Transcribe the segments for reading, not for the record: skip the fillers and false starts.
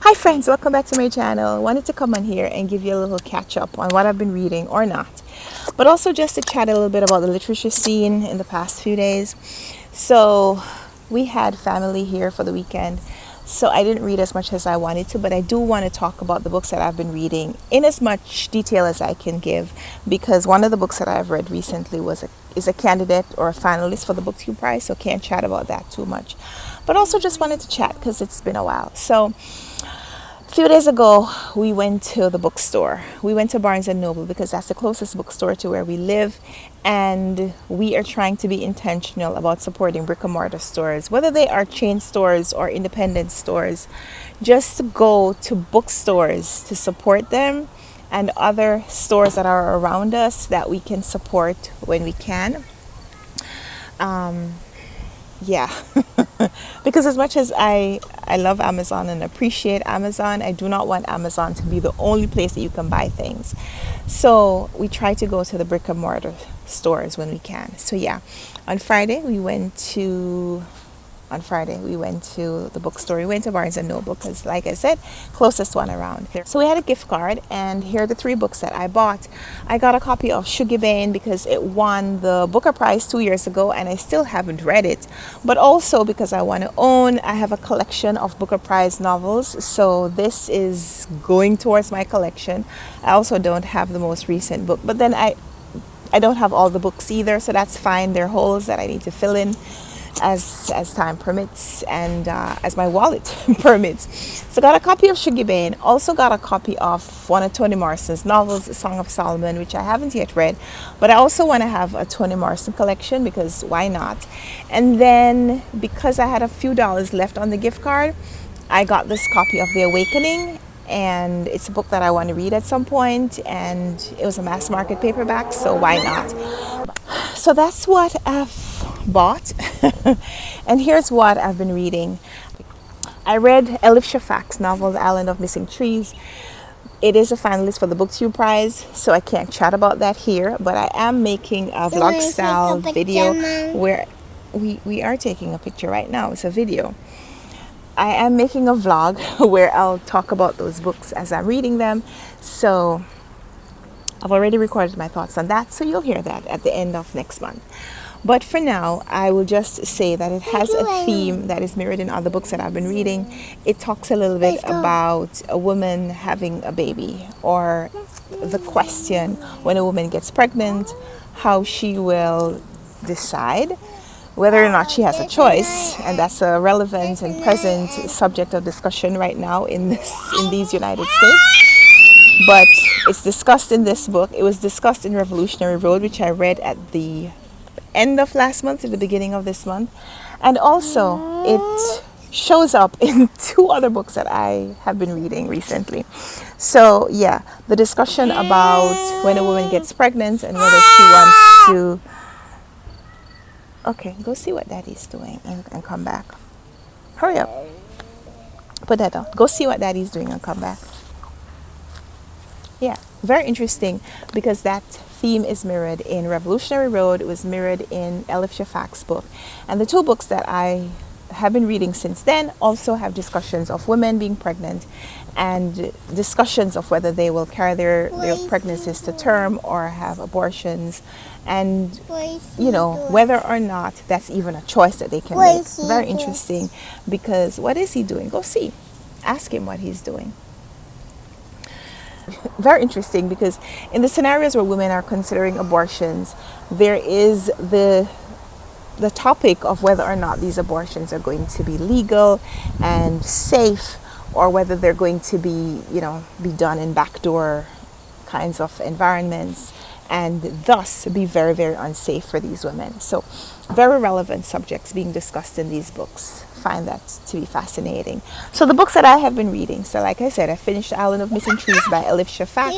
Hi friends, welcome back to my channel. I wanted to come on here and give you a little catch up on what I've been reading or not, but also just to chat a little bit about the literature scene in the past few days. So we had family here for the weekend, so I didn't read as much as I wanted to, but I do want to talk about the books that I've been reading in as much detail as I can give, because one of the books that I've read recently is a candidate or a finalist for the Booktube Prize, so can't chat about that too much, but also just wanted to chat because it's been a while. So a few days ago, we went to the bookstore. We went to Barnes & Noble because that's the closest bookstore to where we live, and we are trying to be intentional about supporting brick and mortar stores, whether they are chain stores or independent stores. Just to go to bookstores to support them and other stores that are around us that we can support when we can. Yeah. Because as much as I love Amazon and appreciate Amazon, I do not want Amazon to be the only place that you can buy things. So we try to go to the brick and mortar stores when we can. So yeah, on Friday we went to the bookstore. We went to Barnes & Noble because, like I said, closest one around. So we had a gift card, and here are the 3 books that I bought. I got a copy of Sugar Bane because it won the Booker Prize 2 years ago, and I still haven't read it. But also because I have a collection of Booker Prize novels, so this is going towards my collection. I also don't have the most recent book, but then I don't have all the books either, so that's fine. There are holes that I need to fill in as time permits and as my wallet permits. So got a copy of Sugar Bane, also got a copy of one of Toni Morrison's novels, A Song of Solomon, which I haven't yet read, but I also want to have a Toni Morrison collection because why not? And then because I had a few dollars left on the gift card, I got this copy of The Awakening, and it's a book that I want to read at some point, and it was a mass market paperback, so why not? So that's what I've bought. And here's what I've been reading. I read Elif Shafak's novel, The Island of Missing Trees. It is a finalist for the Booktube Prize, so I can't chat about that here, but I am making a vlog style video where we are taking a picture right now. It's a video. I am making a vlog where I'll talk about those books as I'm reading them. So I've already recorded my thoughts on that, so you'll hear that at the end of next month. But for now, I will just say that it has a theme that is mirrored in other books that I've been reading. It talks a little bit about a woman having a baby, or the question when a woman gets pregnant, how she will decide whether or not she has a choice, and that's a relevant and present subject of discussion right now in these United States. But it's discussed in this book. It was discussed in Revolutionary Road, which I read at the end of last month, at the beginning of this month, and also it shows up in 2 other books that I have been reading recently. So yeah, the discussion about when a woman gets pregnant and whether she wants to... Okay, go see what daddy's doing and come back. Hurry up. Put that down. Go see what daddy's doing and come back. Yeah, very interesting because that theme is mirrored in Revolutionary Road. It was mirrored in Elif Shafak's book. And the 2 books that I have been reading since then also have discussions of women being pregnant and discussions of whether they will carry their pregnancies to term or have abortions, and whether or not that's even a choice that they can make. Very interesting because what is he doing? Go see. Ask him what he's doing. Very interesting because in the scenarios where women are considering abortions, there is the topic of whether or not these abortions are going to be legal and safe, or whether they're going to be done in backdoor kinds of environments and thus be very, very unsafe for these women. So very relevant subjects being discussed in these books. Find that to be fascinating. So the books that I have been reading, so like I said, I finished The Island of Missing Trees by Elif Shafak.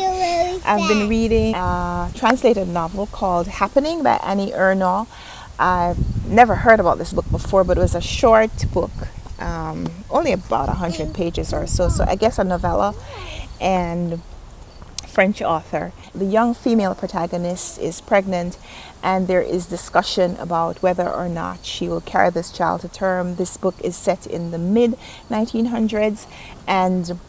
I've been reading a translated novel called Happening by Ernaux. I've never heard about this book before, but it was a short book, only about 100 pages or so, so I guess a novella, and French author. The young female protagonist is pregnant, and there is discussion about whether or not she will carry this child to term. This book is set in the mid 1900s, and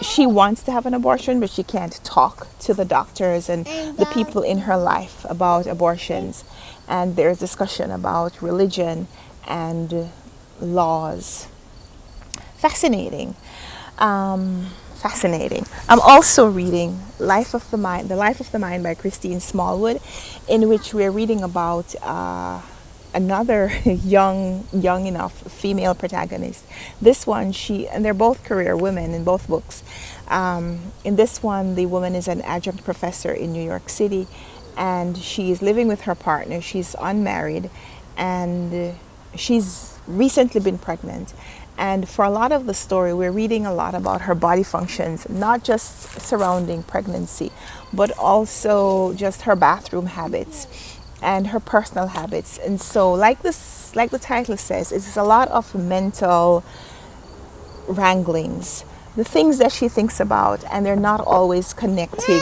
she wants to have an abortion, but she can't talk to the doctors and the people in her life about abortions. And there's discussion about religion and laws. Fascinating. Fascinating. I'm also reading The Life of the Mind by Christine Smallwood, in which we're reading about another young enough female protagonist. This one, and they're both career women in both books. In this one, the woman is an adjunct professor in New York City, and she's living with her partner. She's unmarried, and she's recently been pregnant. And for a lot of the story, we're reading a lot about her body functions, not just surrounding pregnancy, but also just her bathroom habits and her personal habits. And so, like the title says, it's a lot of mental wranglings, the things that she thinks about, and they're not always connecting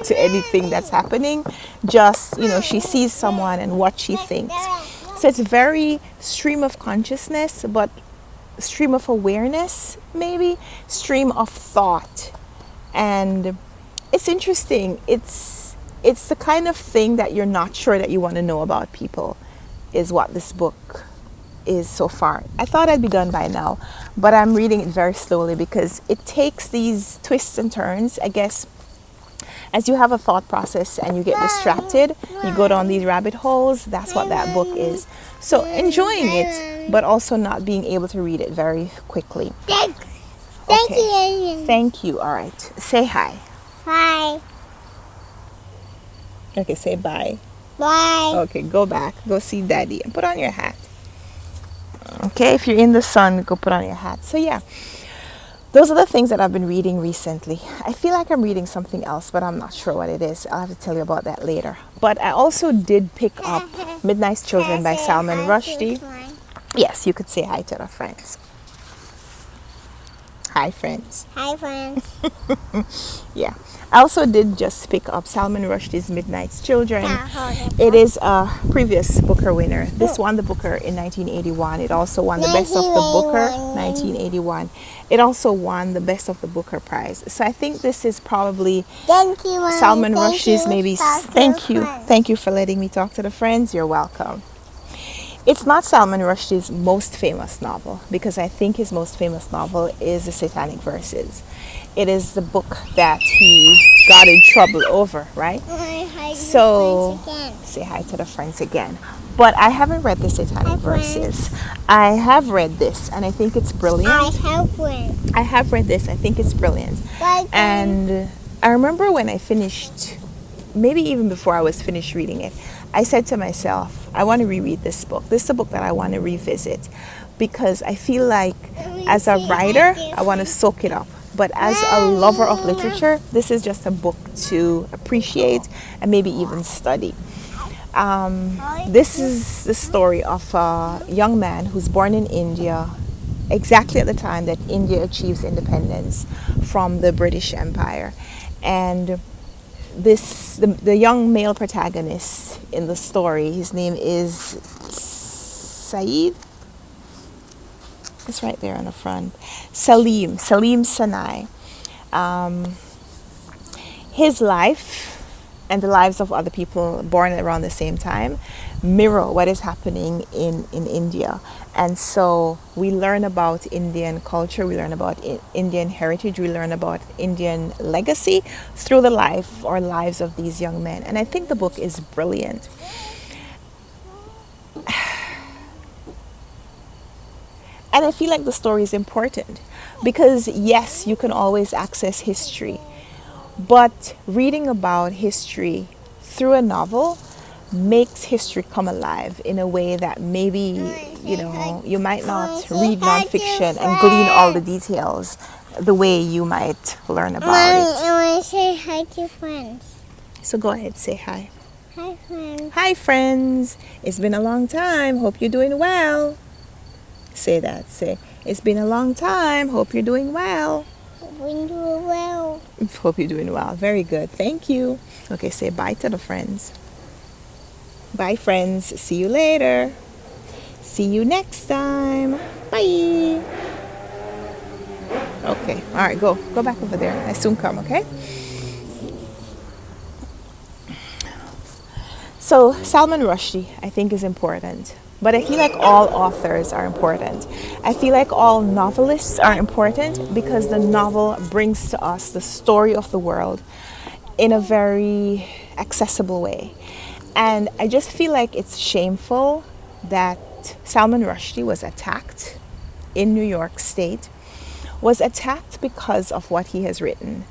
to anything that's happening. Just, she sees someone and what she thinks. So it's very stream of consciousness, but stream of awareness, maybe stream of thought. And it's interesting. It's the kind of thing that you're not sure that you want to know about people, is what this book is so far. I thought I'd be done by now, but I'm reading it very slowly because it takes these twists and turns. I guess as you have a thought process and you get distracted, you go down these rabbit holes. That's what that book is. So enjoying it, but also not being able to read it very quickly. Thank Okay. you. Thank you. All right. Say hi. Bye. Okay, say bye. Bye. Okay, go back. Go see Daddy and put on your hat. Okay, if you're in the sun, go put on your hat. So yeah, those are the things that I've been reading recently. I feel like I'm reading something else, but I'm not sure what it is. I'll have to tell you about that later. But I also did pick up Midnight's Children by Salman Rushdie. Yes, you could say hi to the friends. Hi, friends. Hi, friends. Yeah. I also did just pick up Salman Rushdie's Midnight's Children. It is a previous Booker winner. This won the Booker in 1981. It also won the Best of the Booker 1981. It also won the Best of the Booker prize. So I think this is probably Thank you, Mommy. Salman Thank Rushdie's you. maybe. Talk to Thank your you. friends. Thank you for letting me talk to the friends. You're welcome. It's not Salman Rushdie's most famous novel, because I think his most famous novel is The Satanic Verses. It is the book that he got in trouble over, right? So say hi to the friends again. But I haven't read The Satanic Verses. I have read this, and I think it's brilliant. I have read this. I think it's brilliant. And I remember when I finished, maybe even before I was finished reading it, I said to myself, I want to reread this book. This is a book that I want to revisit, because I feel like as a writer, I want to soak it up. But as a lover of literature, this is just a book to appreciate and maybe even study. This is the story of a young man who's born in India, exactly at the time that India achieves independence from the British Empire. And the young male protagonist in the story, his name is Saeed. It's right there on the front. Salim Sanai. His life and the lives of other people born around the same time mirror what is happening in India. And so we learn about Indian culture, we learn about Indian heritage, we learn about Indian legacy through the life or lives of these young men. And I think the book is brilliant. And I feel like the story is important because, yes, you can always access history, but reading about history through a novel makes history come alive in a way that maybe, you might not read nonfiction and glean all the details the way you might learn about it. I want to say hi to friends. So go ahead, say hi. Hi, friends. Hi, friends. It's been a long time. Hope you're doing well. Say that. Say, it's been a long time. Hope you're doing well. we do well. Hope you're doing well. Very good. Thank you. Okay, say bye to the friends. Bye, friends. See you later. See you next time. Bye. Okay. All right, go. Go back over there. I soon come, okay? So, Salman Rushdie, I think, is important. But I feel like all authors are important. I feel like all novelists are important because the novel brings to us the story of the world in a very accessible way. And I just feel like it's shameful that Salman Rushdie was attacked in New York State, was attacked because of what he has written.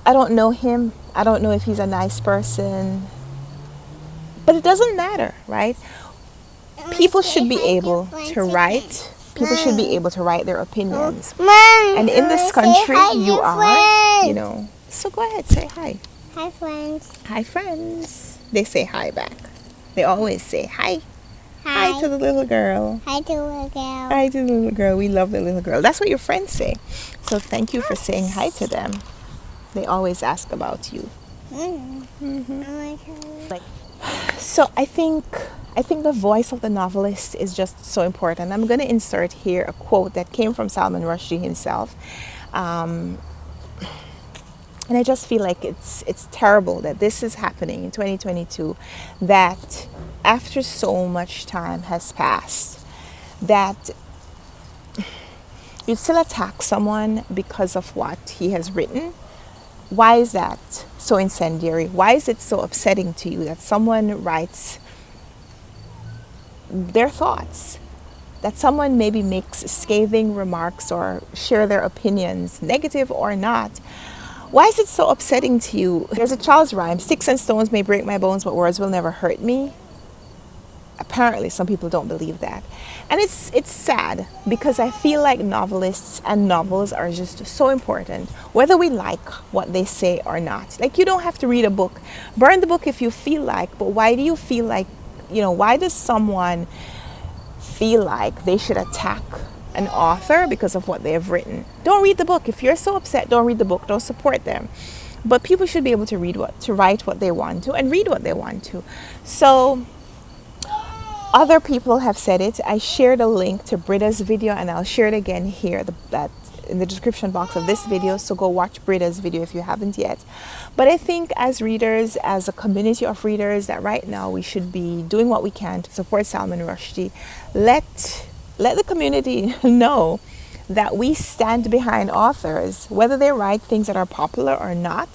I don't know him. I don't know if he's a nice person. But it doesn't matter, right? People should be able to write. People should be able to write their opinions. And in this country, you are, you know. So go ahead, say hi. Hi, friends. Hi, friends. They say hi back. They always say hi. Hi. Hi to the little girl. Hi to the girl. Hi to the little girl. We love the little girl. That's what your friends say. So thank you for saying hi to them. They always ask about you. So I think the voice of the novelist is just so important. I'm going to insert here a quote that came from Salman Rushdie himself. And I just feel like it's terrible that this is happening in 2022, that after so much time has passed, that you still attack someone because of what he has written. Why is that so incendiary? Why is it so upsetting to you that someone writes their thoughts, that someone maybe makes scathing remarks or share their opinions, negative or not? Why is it so upsetting to you? There's a child's rhyme, sticks and stones may break my bones, but words will never hurt me. Apparently, some people don't believe that. And it's sad because I feel like novelists and novels are just so important, whether we like what they say or not. Like, you don't have to read a book. Burn the book if you feel like, but why do you feel like, why does someone feel like they should attack an author because of what they have written? Don't read the book. If you're so upset, don't read the book. Don't support them. But people should be able to write what they want to and read what they want to. So other people have said it. I shared a link to Britta's video, and I'll share it again here that in the description box of this video. So go watch Britta's video if you haven't yet. But I think as readers, as a community of readers, that right now we should be doing what we can to support Salman Rushdie. Let the community know that we stand behind authors, whether they write things that are popular or not.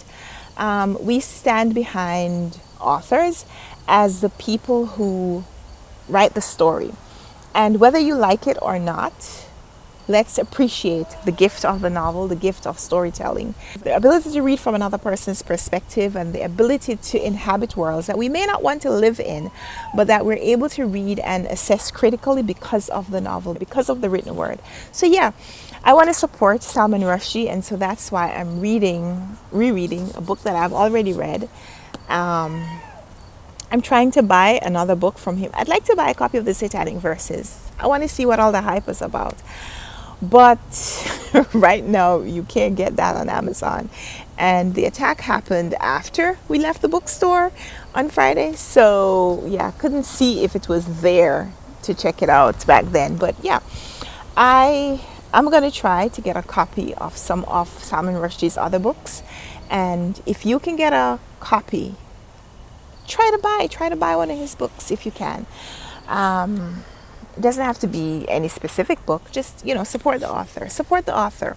We stand behind authors as the people who write the story. And whether you like it or not, let's appreciate the gift of the novel, the gift of storytelling. The ability to read from another person's perspective and the ability to inhabit worlds that we may not want to live in, but that we're able to read and assess critically because of the novel, because of the written word. So yeah, I want to support Salman Rushdie, and so that's why I'm rereading a book that I've already read. I'm trying to buy another book from him. I'd like to buy a copy of the Satanic Verses. I want to see what all the hype is about. But right now, you can't get that on Amazon. And the attack happened after we left the bookstore on Friday. So yeah, couldn't see if it was there to check it out back then. But yeah, I'm going to try to get a copy of some of Salman Rushdie's other books. And if you can get a copy, try to buy one of his books if you can. It doesn't have to be any specific book. Just, support the author.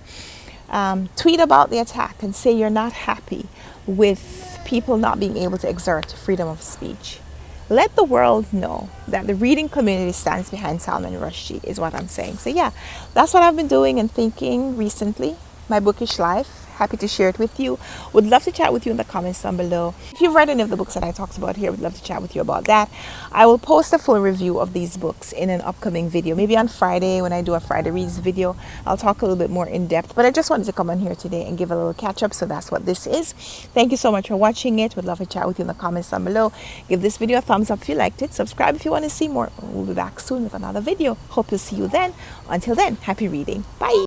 Tweet about the attack and say you're not happy with people not being able to exert freedom of speech. Let the world know that the reading community stands behind Salman Rushdie, is what I'm saying. So yeah, that's what I've been doing and thinking recently. My bookish life. Happy to share it with you. Would love to chat with you in the comments down below. If you've read any of the books that I talked about here, would love to chat with you about that. I will post a full review of these books in an upcoming video. Maybe on Friday when I do a Friday Reads video, I'll talk a little bit more in depth. But I just wanted to come on here today and give a little catch up. So that's what this is. Thank you so much for watching it. Would love to chat with you in the comments down below. Give this video a thumbs up if you liked it. Subscribe if you want to see more. We'll be back soon with another video. Hope to see you then. Until then, happy reading. Bye.